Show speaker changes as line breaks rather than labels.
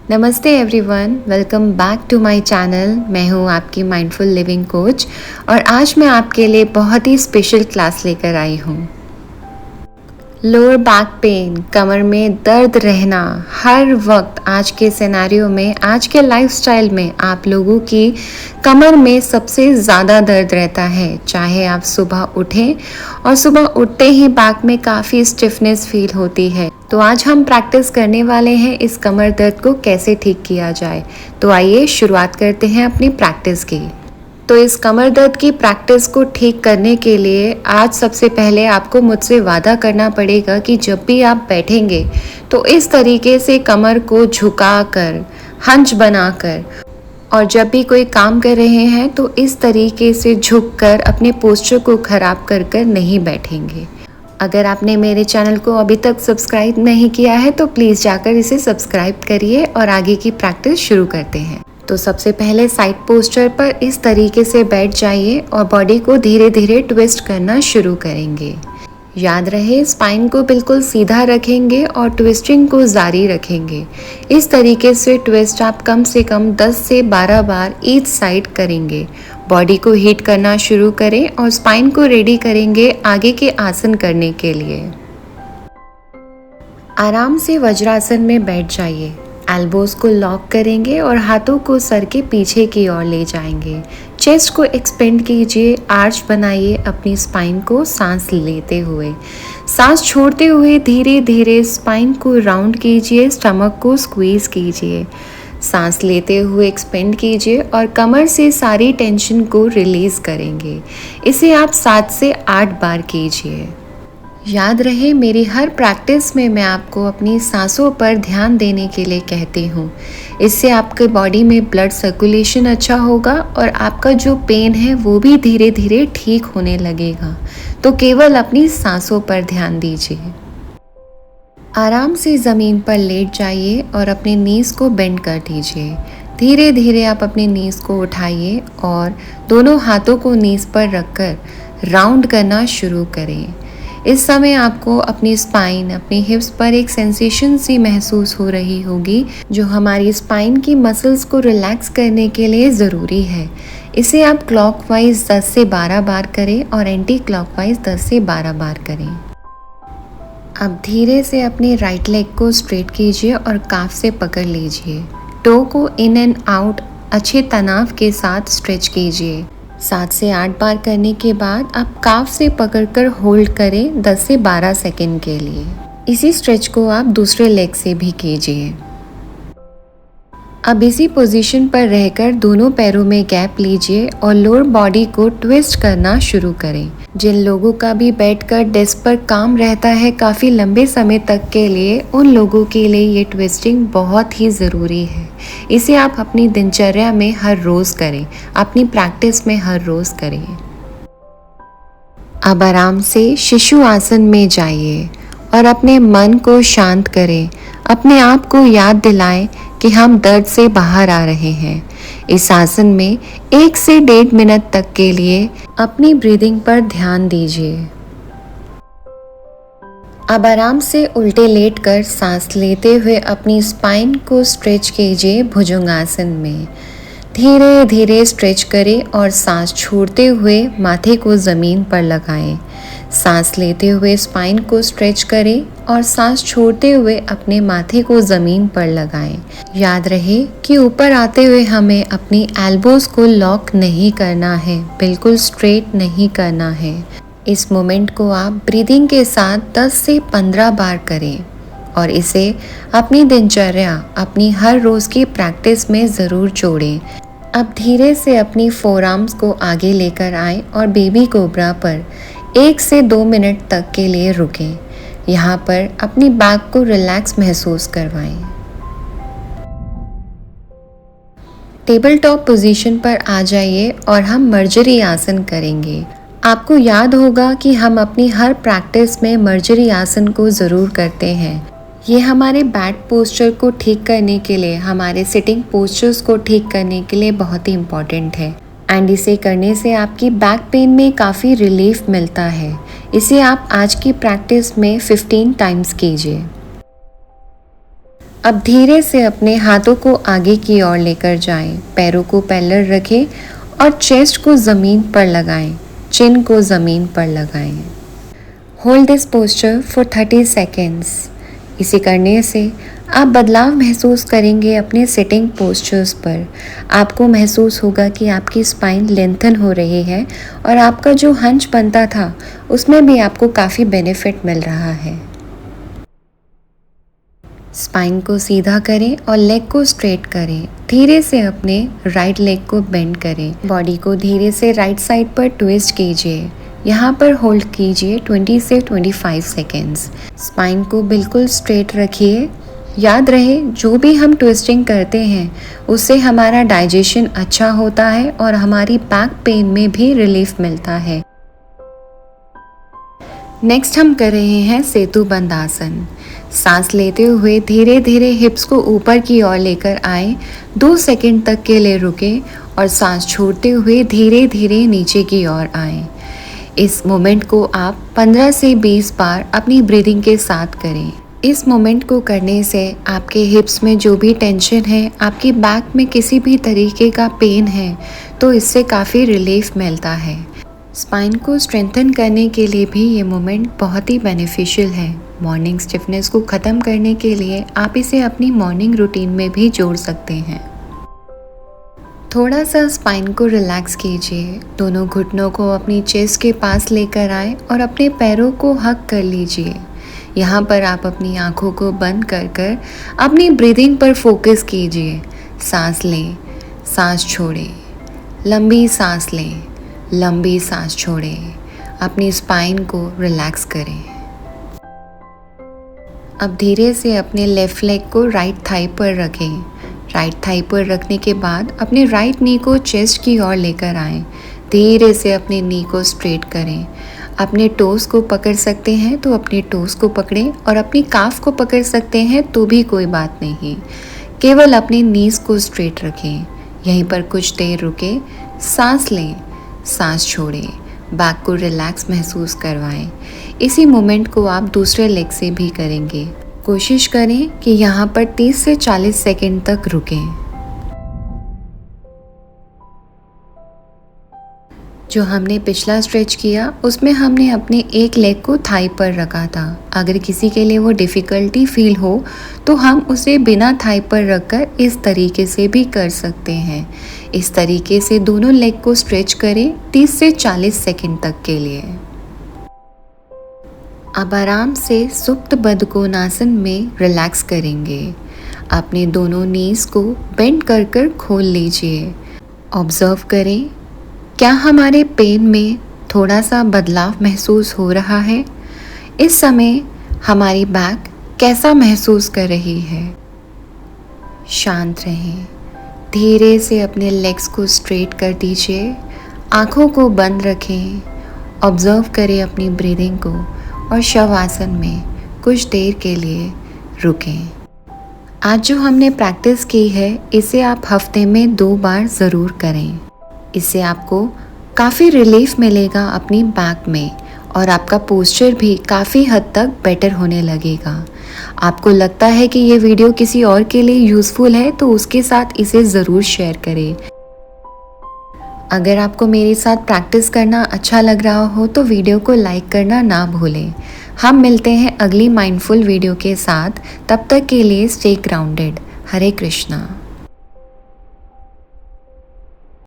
नमस्ते everyone, welcome back to my channel. मैं हूँ आपकी माइंडफुल लिविंग कोच और आज मैं आपके लिए बहुत ही स्पेशल क्लास लेकर आई हूँ। लोअर बैक पेन, कमर में दर्द रहना हर वक्त आज के सिनेरियो में, आज के लाइफस्टाइल में आप लोगों की कमर में सबसे ज़्यादा दर्द रहता है। चाहे आप सुबह उठें और सुबह उठते ही बैक में काफ़ी स्टिफनेस फील होती है। तो आज हम प्रैक्टिस करने वाले हैं इस कमर दर्द को कैसे ठीक किया जाए। तो आइए शुरुआत करते हैं अपनी प्रैक्टिस की। तो इस कमर दर्द की प्रैक्टिस को ठीक करने के लिए आज सबसे पहले आपको मुझसे वादा करना पड़ेगा कि जब भी आप बैठेंगे तो इस तरीके से कमर को झुकाकर, हंच बनाकर, और जब भी कोई काम कर रहे हैं तो इस तरीके से झुककर अपने पोस्चर को खराब कर कर नहीं बैठेंगे। अगर आपने मेरे चैनल को अभी तक सब्सक्राइब नहीं किया है तो प्लीज़ जाकर इसे सब्सक्राइब करिए और आगे की प्रैक्टिस शुरू करते हैं। तो सबसे पहले साइड पोस्चर पर इस तरीके से बैठ जाइए और बॉडी को धीरे धीरे ट्विस्ट करना शुरू करेंगे। याद रहे, स्पाइन को बिल्कुल सीधा रखेंगे और ट्विस्टिंग को जारी रखेंगे। इस तरीके से ट्विस्ट आप कम से कम 10 से 12 बार ईच साइड करेंगे। बॉडी को हीट करना शुरू करें और स्पाइन को रेडी करेंगे आगे के आसन करने के लिए। आराम से वज्रासन में बैठ जाइए। एल्बोज को लॉक करेंगे और हाथों को सर के पीछे की ओर ले जाएंगे। चेस्ट को एक्सपेंड कीजिए, आर्च बनाइए अपनी स्पाइन को सांस लेते हुए। सांस छोड़ते हुए धीरे धीरे स्पाइन को राउंड कीजिए, स्टमक को स्क्वीज कीजिए। सांस लेते हुए एक्सपेंड कीजिए और कमर से सारी टेंशन को रिलीज करेंगे। इसे आप 7 से 8 बार कीजिए। याद रहे, मेरी हर प्रैक्टिस में मैं आपको अपनी सांसों पर ध्यान देने के लिए कहती हूँ। इससे आपके बॉडी में ब्लड सर्कुलेशन अच्छा होगा और आपका जो पेन है वो भी धीरे धीरे ठीक होने लगेगा। तो केवल अपनी सांसों पर ध्यान दीजिए। आराम से ज़मीन पर लेट जाइए और अपने नीज़ को बेंड कर दीजिए। धीरे धीरे आप अपने नीज़ को उठाइए और दोनों हाथों को नीज़ पर रखकर राउंड करना शुरू करें। इस समय आपको अपनी स्पाइन, अपनी हिप्स पर एक सेंसेशन सी महसूस हो रही होगी जो हमारी स्पाइन की मसल्स को रिलैक्स करने के लिए ज़रूरी है। इसे आप क्लॉकवाइज 10 से 12 बार करें और एंटी क्लॉकवाइज 10 से 12 बार करें। अब धीरे से अपने राइट लेग को स्ट्रेट कीजिए और काफ से पकड़ लीजिए। टो को इन एंड आउट अच्छे तनाव के साथ स्ट्रेच कीजिए। 7 से 8 बार करने के बाद आप काफ से पकड़कर होल्ड करें 10 से 12 सेकंड के लिए। इसी स्ट्रेच को आप दूसरे लेग से भी कीजिए। अब इसी पोजीशन पर रहकर दोनों पैरों में गैप लीजिए और लोअर बॉडी को ट्विस्ट करना शुरू करें। जिन लोगों का भी बैठकर डेस्क पर काम रहता है काफ़ी लंबे समय तक के लिए, उन लोगों के लिए ये ट्विस्टिंग बहुत ही ज़रूरी है। इसे आप अपनी दिनचर्या में हर रोज़ करें, अपनी प्रैक्टिस में हर रोज़ करें। अब आराम से शिशु आसन में जाइए और अपने मन को शांत करें। अपने आप को याद दिलाएं कि हम दर्द से बाहर आ रहे हैं। इस आसन में 1 से 1.5 मिनट तक के लिए अपनी ब्रीदिंग पर ध्यान दीजिए। अब आराम से उल्टे लेटकर सांस लेते हुए अपनी स्पाइन को स्ट्रेच कीजिए भुजंगासन में। धीरे धीरे स्ट्रेच करें और सांस छोड़ते हुए माथे को ज़मीन पर लगाएं। सांस लेते हुए स्पाइन को स्ट्रेच करें और सांस छोड़ते हुए अपने माथे को ज़मीन पर लगाएं। याद रहे कि ऊपर आते हुए हमें अपनी एल्बोज को लॉक नहीं करना है, बिल्कुल स्ट्रेट नहीं करना है। इस मोमेंट को आप ब्रीदिंग के साथ 10 से 15 बार करें और इसे अपनी दिनचर्या, अपनी हर रोज़ की प्रैक्टिस में ज़रूर जोड़ें। अब धीरे से अपनी फोरआर्म्स को आगे लेकर आएं और बेबी कोबरा पर 1 से 2 मिनट तक के लिए रुकें। यहाँ पर अपनी बैक को रिलैक्स महसूस करवाएं। टेबल टॉप पोजीशन पर आ जाइए और हम मर्जरी आसन करेंगे। आपको याद होगा कि हम अपनी हर प्रैक्टिस में मर्जरी आसन को ज़रूर करते हैं। ये हमारे बैक पोस्चर को ठीक करने के लिए, हमारे सिटिंग पोस्चर्स को ठीक करने के लिए बहुत ही इम्पॉर्टेंट है एंड इसे करने से आपकी बैक पेन में काफ़ी रिलीफ मिलता है। इसे आप आज की प्रैक्टिस में 15 टाइम्स कीजिए। अब धीरे से अपने हाथों को आगे की ओर लेकर जाएं, पैरों को पैरेलल रखें और चेस्ट को ज़मीन पर लगाएं, चिन को ज़मीन पर लगाएं। Hold this posture for 30 seconds. इसे करने से आप बदलाव महसूस करेंगे अपने सिटिंग पोस्चर्स पर। आपको महसूस होगा कि आपकी स्पाइन लेंथन हो रही है और आपका जो हंच बनता था उसमें भी आपको काफ़ी बेनिफिट मिल रहा है। स्पाइन को सीधा करें और लेग को स्ट्रेट करें। धीरे से अपने राइट लेग को बेंड करें। बॉडी को धीरे से राइट साइड पर ट्विस्ट कीजिए। यहाँ पर होल्ड कीजिए 20 से 25 सेकेंड्स। स्पाइन को बिल्कुल स्ट्रेट रखिए। याद रहे, जो भी हम ट्विस्टिंग करते हैं उससे हमारा डाइजेशन अच्छा होता है और हमारी बैक पेन में भी रिलीफ मिलता है। नेक्स्ट हम कर रहे हैं सेतु बंद आसन। सांस लेते हुए धीरे धीरे हिप्स को ऊपर की ओर लेकर आए, 2 सेकंड तक के लिए रुके और सांस छोड़ते हुए धीरे धीरे नीचे की ओर आए। इस मोमेंट को आप 15 से 20 बार अपनी ब्रीदिंग के साथ करें। इस मोमेंट को करने से आपके हिप्स में जो भी टेंशन है, आपकी बैक में किसी भी तरीके का पेन है, तो इससे काफ़ी रिलीफ मिलता है। स्पाइन को स्ट्रेंथन करने के लिए भी ये मोमेंट बहुत ही बेनिफिशियल है। मॉर्निंग स्टिफनेस को ख़त्म करने के लिए आप इसे अपनी मॉर्निंग रूटीन में भी जोड़ सकते हैं। थोड़ा सा स्पाइन को रिलैक्स कीजिए। दोनों घुटनों को अपनी चेस्ट के पास लेकर आए और अपने पैरों को हक कर लीजिए। यहाँ पर आप अपनी आँखों को बंद कर कर अपनी ब्रीदिंग पर फोकस कीजिए। सांस लें, सांस छोड़ें, लंबी सांस लें, लंबी सांस छोड़ें। अपनी स्पाइन को रिलैक्स करें। अब धीरे से अपने लेफ़्ट लेग को राइट थाई पर रखें। राइट थाई पर रखने के बाद अपने राइट नी को चेस्ट की ओर लेकर आएं। धीरे से अपने नी को स्ट्रेट करें। अपने टोस को पकड़ सकते हैं तो अपने टोस को पकड़ें और अपनी काफ को पकड़ सकते हैं तो भी कोई बात नहीं। केवल अपने नीज को स्ट्रेट रखें। यहीं पर कुछ देर रुके, सांस लें, सांस छोड़ें, बैक को रिलैक्स महसूस करवाएं। इसी मोमेंट को आप दूसरे लेग से भी करेंगे। कोशिश करें कि यहाँ पर 30 से 40 सेकंड तक रुकें। जो हमने पिछला स्ट्रेच किया उसमें हमने अपने एक लेग को थाई पर रखा था। अगर किसी के लिए वो डिफ़िकल्टी फील हो तो हम उसे बिना थाई पर रखकर इस तरीके से भी कर सकते हैं। इस तरीके से दोनों लेग को स्ट्रेच करें 30 से 40 सेकंड तक के लिए। अब आराम से सुप्त बद्धकोणासन में रिलैक्स करेंगे। अपने दोनों नीज को बेंड कर कर खोल लीजिए। ऑब्जर्व करें, क्या हमारे पेन में थोड़ा सा बदलाव महसूस हो रहा है? इस समय हमारी बैक कैसा महसूस कर रही है? शांत रहें। धीरे से अपने लेग्स को स्ट्रेट कर दीजिए। आँखों को बंद रखें। ऑब्जर्व करें अपनी ब्रीदिंग को और शवासन में कुछ देर के लिए रुकें। आज जो हमने प्रैक्टिस की है इसे आप हफ्ते में 2 बार ज़रूर करें। इससे आपको काफ़ी रिलीफ मिलेगा अपनी बैक में और आपका पोस्चर भी काफ़ी हद तक बेटर होने लगेगा। आपको लगता है कि ये वीडियो किसी और के लिए यूज़फुल है तो उसके साथ इसे ज़रूर शेयर करें। अगर आपको मेरे साथ प्रैक्टिस करना अच्छा लग रहा हो तो वीडियो को लाइक करना ना भूलें। हम मिलते हैं अगली माइंडफुल वीडियो के साथ। तब तक के लिए स्टे ग्राउंडेड। हरे कृष्णा।